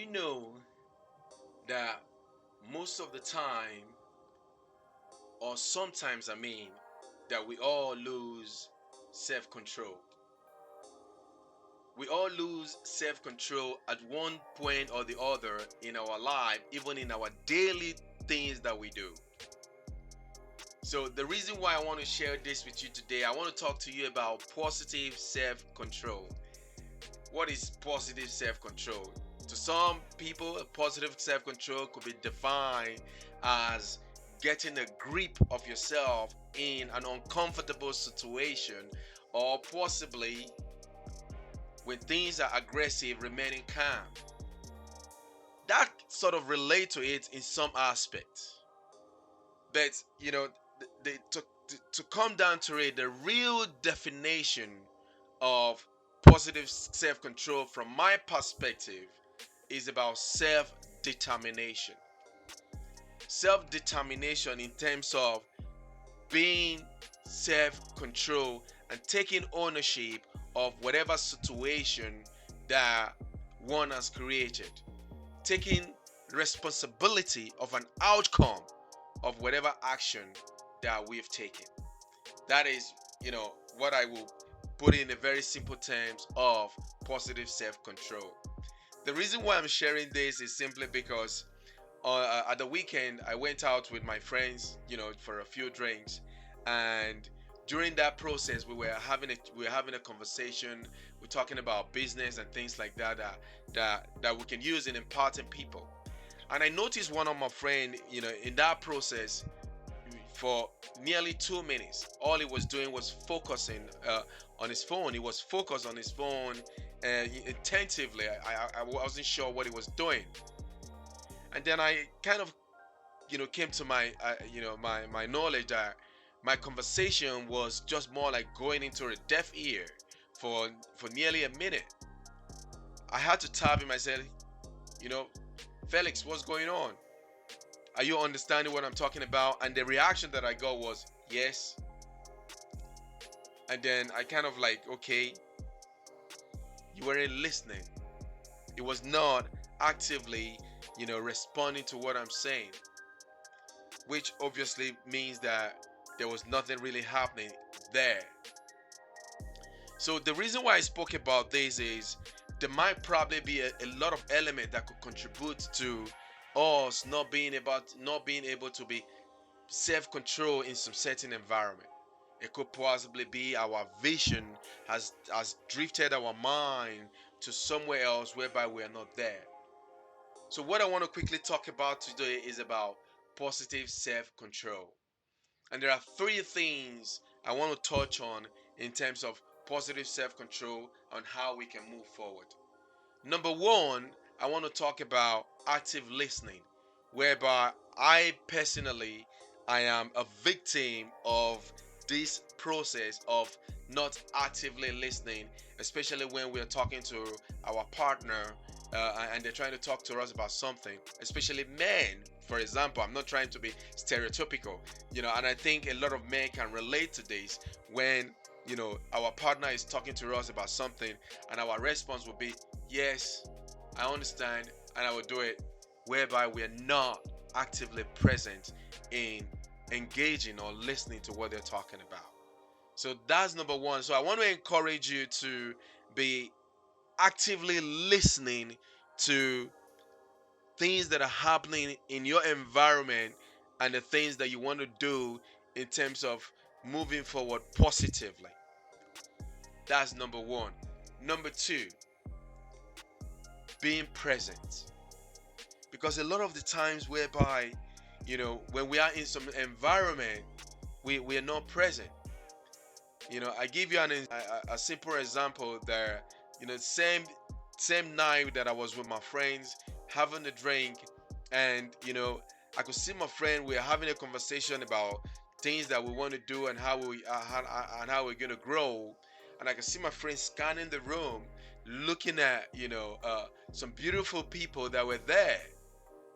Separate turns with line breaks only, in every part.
you know that most of the time, or sometimes, that we all lose self control? We all lose self control at one point or the other in our life, even in our daily things that we do. So, the reason why I want to share this with you today, I want to talk to you about positive self control. What is positive self control? To some people, positive self control could be defined as getting a grip of yourself in an uncomfortable situation, or possibly when things are aggressive, remaining calm. That sort of relate to it in some aspects. But to come down to it, the real definition of positive self control, from my perspective, is about self determination. Self determination in terms of being self control and taking ownership of whatever situation that one has created, taking responsibility of an outcome of whatever action that we've taken. That is, what I will put in a very simple terms of positive self-control. The reason why I'm sharing this is simply because at the weekend I went out with my friends, for a few drinks, and during that process we were having a conversation. We're talking about business and things like that that we can use in imparting people. And I noticed one of my friend, in that process, for nearly 2 minutes, all he was doing was focusing on his phone. He was focused on his phone attentively. I wasn't sure what he was doing. And then I kind of, came to my knowledge that my conversation was just more like going into a deaf ear for nearly a minute. I had to tap him. I said, you know, Felix, what's going on? Are you understanding what I'm talking about? And the reaction that I got was yes. And then I kind of like, okay, you weren't listening. It was not actively, responding to what I'm saying, which obviously means that there was nothing really happening there. So the reason why I spoke about this is there might probably be a lot of element that could contribute to us not being able to be self-control in some certain environment. It could possibly be our vision has drifted our mind to somewhere else whereby we are not there. So what I want to quickly talk about today is about positive self-control. And there are three things I want to touch on in terms of positive self-control on how we can move forward. Number one, I want to talk about active listening, whereby I am a victim of this process of not actively listening, especially when we are talking to our partner and they're trying to talk to us about something, especially men. For example, I'm not trying to be stereotypical, and I think a lot of men can relate to this when our partner is talking to us about something and our response will be yes, I understand, and I will do it, whereby we are not actively present in engaging or listening to what they're talking about. So that's number one. So I want to encourage you to be actively listening to things that are happening in your environment and the things that you want to do in terms of moving forward positively. That's number one. Number two, being present. Because a lot of the times whereby, when we are in some environment, we are not present. I give you a simple example there. Same night that I was with my friends having a drink, and I could see my friend. We are having a conversation about things that we want to do and how we're gonna grow. And I could see my friend scanning the room, looking at some beautiful people that were there,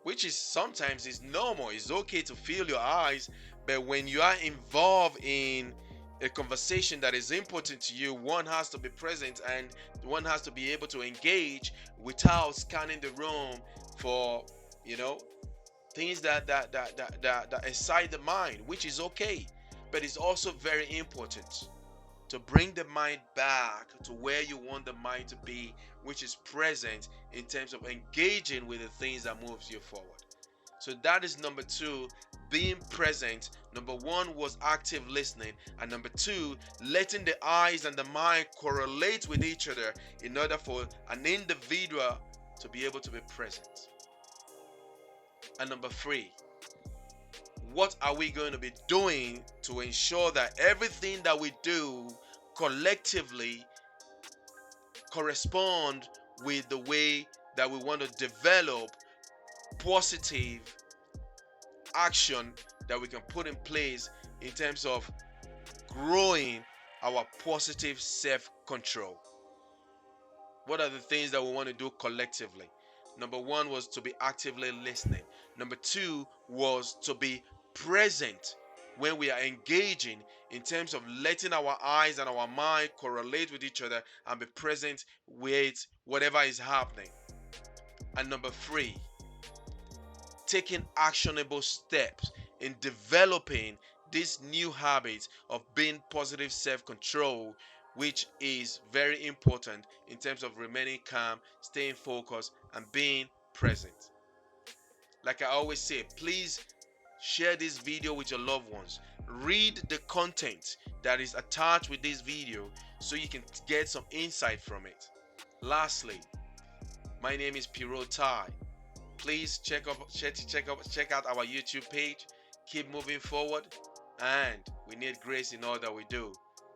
which is sometimes is normal. It's okay to feel your eyes, but when you are involved in a conversation that is important to you, one has to be present and one has to be able to engage without scanning the room for, you know, things that excite the mind, which is okay. But it's also very important to bring the mind back to where you want the mind to be, which is present in terms of engaging with the things that moves you forward. So that is number two, being present. Number one was active listening, and number two, letting the eyes and the mind correlate with each other in order for an individual to be able to be present. And number three, what are we going to be doing to ensure that everything that we do collectively correspond with the way that we want to develop positive action that we can put in place in terms of growing our positive self-control? What are the things that we want to do collectively? Number one was to be actively listening. Number two was to be present when we are engaging, in terms of letting our eyes and our mind correlate with each other and be present with whatever is happening. And number three, taking actionable steps in developing this new habit of being positive self-control, which is very important in terms of remaining calm, staying focused, and being present. Like I always say, please share this video with your loved ones. Read the content that is attached with this video so you can get some insight from it. Lastly, my name is Piro Tai. Please check out our YouTube page. Keep moving forward, and we need grace in all that we do.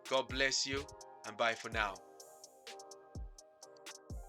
God bless you, and bye for now.